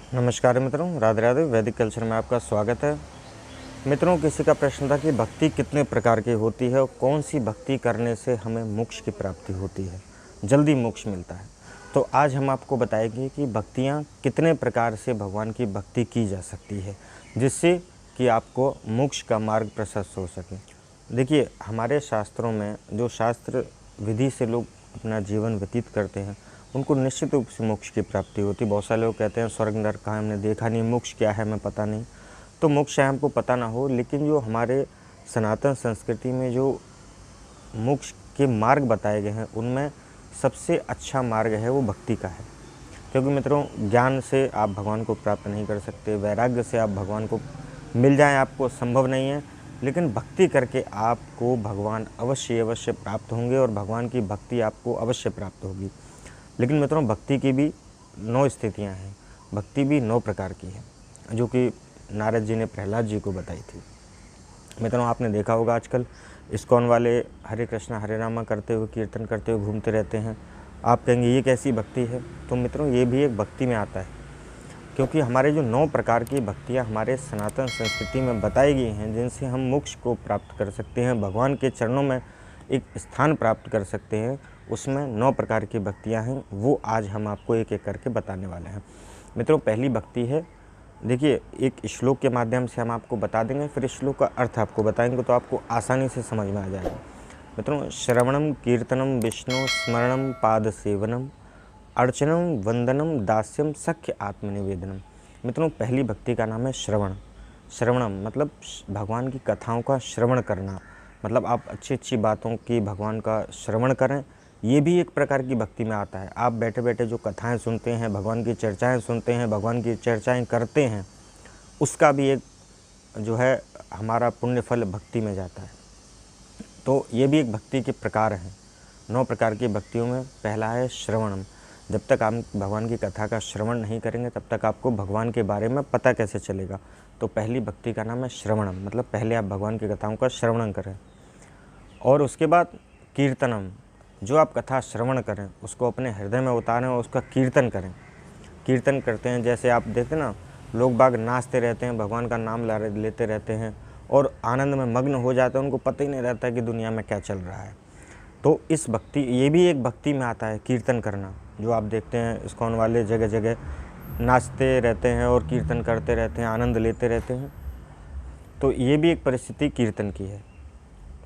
नमस्कार मित्रों, राधे राधे। वैदिक कल्चर में आपका स्वागत है। मित्रों, किसी का प्रश्न था कि भक्ति कितने प्रकार की होती है और कौन सी भक्ति करने से हमें मोक्ष की प्राप्ति होती है, जल्दी मोक्ष मिलता है। तो आज हम आपको बताएंगे कि भक्तियाँ कितने प्रकार से भगवान की भक्ति की जा सकती है, जिससे कि आपको मोक्ष का मार्ग प्रशस्त हो सके। देखिए, हमारे शास्त्रों में जो शास्त्र विधि से लोग अपना जीवन व्यतीत करते हैं, उनको निश्चित रूप से मोक्ष की प्राप्ति होती है। बहुत सारे लोग कहते हैं स्वर्ग नरक कहाँ हमने देखा नहीं, मोक्ष क्या है हमें पता नहीं। तो मोक्ष है हमको पता ना हो, लेकिन जो हमारे सनातन संस्कृति में जो मोक्ष के मार्ग बताए गए हैं, उनमें सबसे अच्छा मार्ग है वो भक्ति का है। क्योंकि मित्रों, ज्ञान से आप भगवान को प्राप्त नहीं कर सकते, वैराग्य से आप भगवान को मिल जाएं आपको संभव नहीं है, लेकिन भक्ति करके आपको भगवान अवश्य प्राप्त होंगे और भगवान की भक्ति आपको अवश्य प्राप्त होगी। लेकिन मित्रों, भक्ति की भी 9 स्थितियाँ हैं, भक्ति भी 9 प्रकार की है, जो कि नारद जी ने प्रहलाद जी को बताई थी। मित्रों, आपने देखा होगा आजकल इस्कॉन वाले हरे कृष्णा हरे रामा करते हुए, कीर्तन करते हुए घूमते रहते हैं। आप कहेंगे ये कैसी भक्ति है? तो मित्रों, ये भी एक भक्ति में आता है, क्योंकि हमारे जो 9 प्रकार की भक्तियाँ हमारे सनातन संस्कृति में बताई गई हैं, जिनसे हम मोक्ष को प्राप्त कर सकते हैं, भगवान के चरणों में एक स्थान प्राप्त कर सकते हैं, उसमें 9 प्रकार की भक्तियाँ हैं। वो आज हम आपको एक एक करके बताने वाले हैं। मित्रों, पहली भक्ति है, देखिए, एक श्लोक के माध्यम से हम आपको बता देंगे, फिर श्लोक का अर्थ आपको बताएंगे, तो आपको आसानी से समझ में आ जाएगा। मित्रों, श्रवणम कीर्तनम विष्णु स्मरणम पाद सेवनम अर्चनम वंदनम दास्यम सख्य आत्मनिवेदनम। मित्रों, पहली भक्ति का नाम है श्रवण। श्रवणम मतलब भगवान की कथाओं का श्रवण करना, मतलब आप अच्छी अच्छी बातों की भगवान का श्रवण करें। ये भी एक प्रकार की भक्ति में आता है। आप बैठे बैठे जो कथाएं सुनते हैं, भगवान की चर्चाएं सुनते हैं, भगवान की चर्चाएं करते हैं, उसका भी एक जो है हमारा पुण्य फल भक्ति में जाता है। तो ये भी एक भक्ति के प्रकार हैं। 9 प्रकार की भक्तियों में पहला है श्रवणम। जब तक आप भगवान की कथा का श्रवण नहीं करेंगे, तब तक आपको भगवान के बारे में पता कैसे चलेगा। तो पहली भक्ति का नाम है श्रवणम, मतलब पहले आप भगवान की कथाओं का श्रवण करें। और उसके बाद कीर्तनम, जो आप कथा श्रवण करें उसको अपने हृदय में उतारें और उसका कीर्तन करें। कीर्तन करते हैं, जैसे आप देखते ना, लोग बाग नाचते रहते हैं, भगवान का नाम लेते रहते हैं और आनंद में मग्न हो जाते हैं, उनको पता ही नहीं रहता कि दुनिया में क्या चल रहा है। तो इस भक्ति, ये भी एक भक्ति में आता है, कीर्तन करना। जो आप देखते हैं इस्कॉन वाले जगह जगह नाचते रहते हैं और कीर्तन करते रहते हैं, आनंद लेते रहते हैं। तो ये भी एक परिस्थिति कीर्तन की है।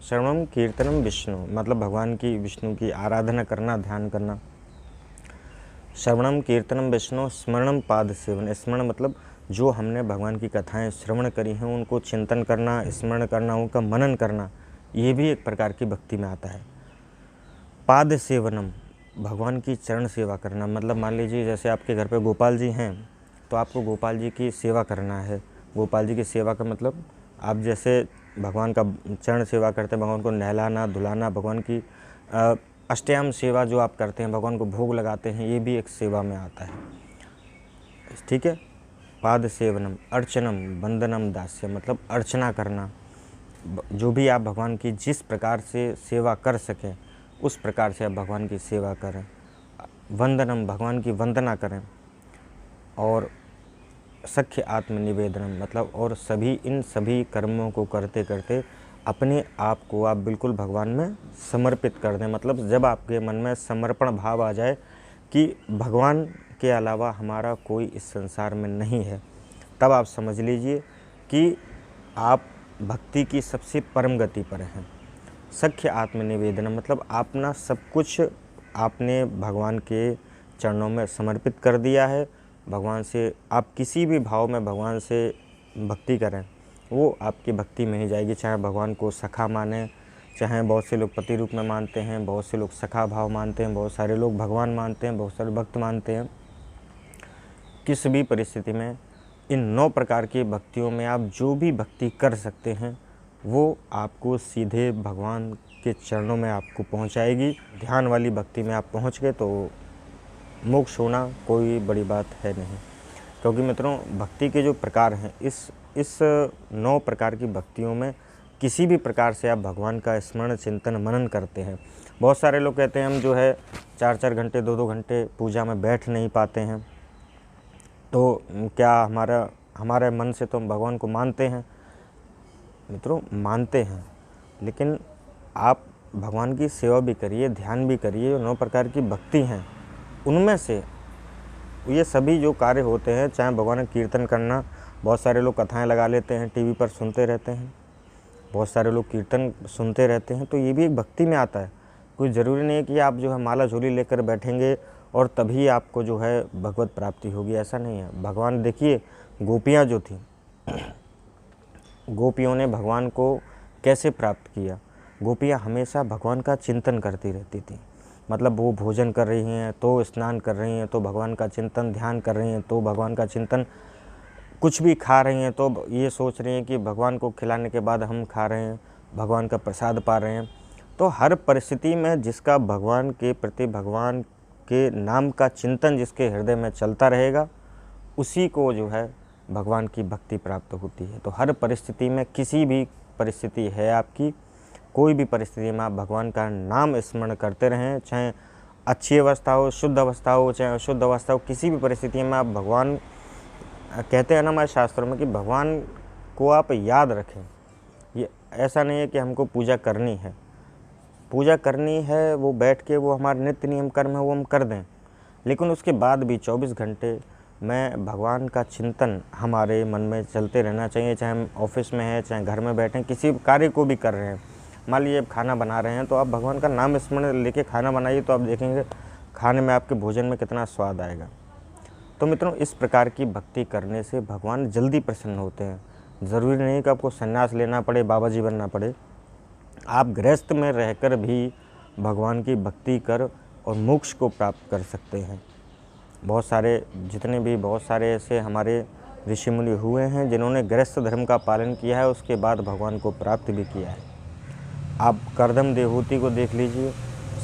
श्रवणम कीर्तनम विष्णु, मतलब भगवान की, विष्णु की आराधना करना, ध्यान करना। श्रवणम कीर्तनम विष्णु स्मरणम पाद सेवन। स्मरण मतलब जो हमने भगवान की कथाएं श्रवण करी हैं उनको चिंतन करना, स्मरण करना, उनका मनन करना, ये भी एक प्रकार की भक्ति में आता है। पाद सेवनम, भगवान की चरण सेवा करना, मतलब मान लीजिए जैसे आपके घर पे गोपाल जी हैं, तो आपको गोपाल जी की सेवा करना है। गोपाल जी की सेवा का मतलब आप जैसे भगवान का चरण सेवा करते हैं, भगवान को नहलाना धुलाना, भगवान की अष्टयाम सेवा जो आप करते हैं, भगवान को भोग लगाते हैं, ये भी एक सेवा में आता है। ठीक है। पाद सेवनम अर्चनम वंदनम दास्यम, मतलब अर्चना करना, जो भी आप भगवान की जिस प्रकार से सेवा कर सकें उस प्रकार से आप भगवान की सेवा करें। वंदनम, भगवान की वंदना करें। और सख्य आत्मनिवेदनम, मतलब और इन सभी कर्मों को करते करते अपने आप को आप बिल्कुल भगवान में समर्पित कर दें। मतलब जब आपके मन में समर्पण भाव आ जाए कि भगवान के अलावा हमारा कोई इस संसार में नहीं है, तब आप समझ लीजिए कि आप भक्ति की सबसे परम गति पर हैं। सख्य आत्मनिवेदनम मतलब अपना सब कुछ आपने भगवान के चरणों में समर्पित कर दिया है। भगवान से आप किसी भी भाव में भगवान से भक्ति करें, वो आपकी भक्ति में ही जाएगी। चाहे भगवान को सखा माने, चाहे बहुत से लोग पति रूप में मानते हैं, बहुत से लोग सखा भाव मानते हैं, बहुत सारे लोग भगवान मानते हैं, बहुत सारे भक्त मानते हैं। किस भी परिस्थिति में इन 9 प्रकार की भक्तियों में आप जो भी भक्ति कर सकते हैं, वो आपको सीधे भगवान के चरणों में आपको पहुंचाएगी। ध्यान वाली भक्ति में आप पहुंच गए तो मोक्ष होना कोई बड़ी बात है नहीं। क्योंकि मित्रों, भक्ति के जो प्रकार हैं, इस 9 प्रकार की भक्तियों में किसी भी प्रकार से आप भगवान का स्मरण चिंतन मनन करते हैं। बहुत सारे लोग कहते हैं हम जो है 4-4 घंटे 2-2 घंटे पूजा में बैठ नहीं पाते हैं। तो क्या हमारे मन से तो हम भगवान को मानते हैं मित्रों, मानते हैं, लेकिन आप भगवान की सेवा भी करिए, ध्यान भी करिए। 9 प्रकार की भक्ति हैं, उनमें से ये सभी जो कार्य होते हैं, चाहे भगवान का कीर्तन करना, बहुत सारे लोग कथाएं लगा लेते हैं, टीवी पर सुनते रहते हैं, बहुत सारे लोग कीर्तन सुनते रहते हैं, तो ये भी एक भक्ति में आता है। कोई ज़रूरी नहीं है कि आप जो है माला झोली लेकर बैठेंगे और तभी आपको जो है भगवत प्राप्ति होगी, ऐसा नहीं है। भगवान देखिए, गोपियाँ जो थी, गोपियों ने भगवान को कैसे प्राप्त किया। गोपियाँ हमेशा भगवान का चिंतन करती रहती थी, मतलब वो भोजन कर रही हैं तो स्नान कर रही हैं तो भगवान का चिंतन, ध्यान कर रही हैं तो भगवान का चिंतन, कुछ भी खा रही हैं तो ये सोच रही हैं कि भगवान को खिलाने के बाद हम खा रहे हैं, भगवान का प्रसाद पा रहे हैं। तो हर परिस्थिति में जिसका भगवान के प्रति, भगवान के नाम का चिंतन जिसके हृदय में चलता रहेगा, उसी को जो है भगवान की भक्ति प्राप्त होती है। तो हर परिस्थिति में, किसी भी परिस्थिति है आपकी, कोई भी परिस्थिति में आप भगवान का नाम स्मरण करते रहें, चाहे अच्छी अवस्था हो, शुद्ध अवस्था हो, चाहे अशुद्ध अवस्था हो, किसी भी परिस्थिति में आप भगवान, कहते हैं ना हमारे शास्त्रों में कि भगवान को आप याद रखें। ये ऐसा नहीं है कि हमको पूजा करनी है, पूजा करनी है वो बैठ के, वो हमारे नित्य नियम कर्म है वो हम कर दें, लेकिन उसके बाद भी 24 घंटे में भगवान का चिंतन हमारे मन में चलते रहना चाहिए। चाहे हम ऑफिस में हैं, चाहे घर में बैठे, किसी कार्य को भी कर रहे हैं, मान लीजिए आप खाना बना रहे हैं तो आप भगवान का नाम स्मरण लेके खाना बनाइए, तो आप देखेंगे खाने में, आपके भोजन में कितना स्वाद आएगा। तो मित्रों, इस प्रकार की भक्ति करने से भगवान जल्दी प्रसन्न होते हैं। ज़रूरी नहीं कि आपको संन्यास लेना पड़े, बाबा जी बनना पड़े, आप गृहस्थ में रहकर भी भगवान की भक्ति कर और मोक्ष को प्राप्त कर सकते हैं। बहुत सारे ऐसे हमारे ऋषि मुनि हुए हैं जिन्होंने गृहस्थ धर्म का पालन किया है, उसके बाद भगवान को प्राप्त भी किया है। आप करदम देवहूति को देख लीजिए,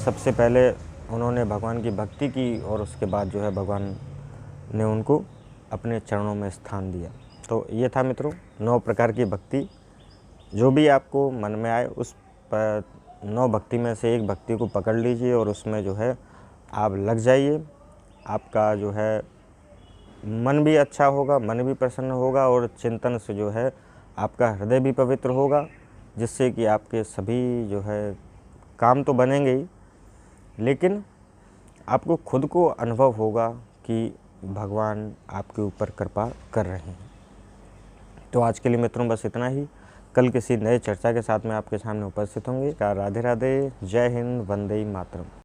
सबसे पहले उन्होंने भगवान की भक्ति की और उसके बाद जो है भगवान ने उनको अपने चरणों में स्थान दिया। तो ये था मित्रों 9 प्रकार की भक्ति। जो भी आपको मन में आए, उस 9 भक्ति में से एक भक्ति को पकड़ लीजिए और उसमें जो है आप लग जाइए। आपका जो है मन भी अच्छा होगा, मन भी प्रसन्न होगा और चिंतन से जो है आपका हृदय भी पवित्र होगा, जिससे कि आपके सभी जो है काम तो बनेंगे ही, लेकिन आपको खुद को अनुभव होगा कि भगवान आपके ऊपर कृपा कर रहे हैं। तो आज के लिए मित्रों बस इतना ही। कल किसी नए चर्चा के साथ मैं आपके सामने उपस्थित होंगे। राधे राधे, जय हिंद, वंदे मातरम।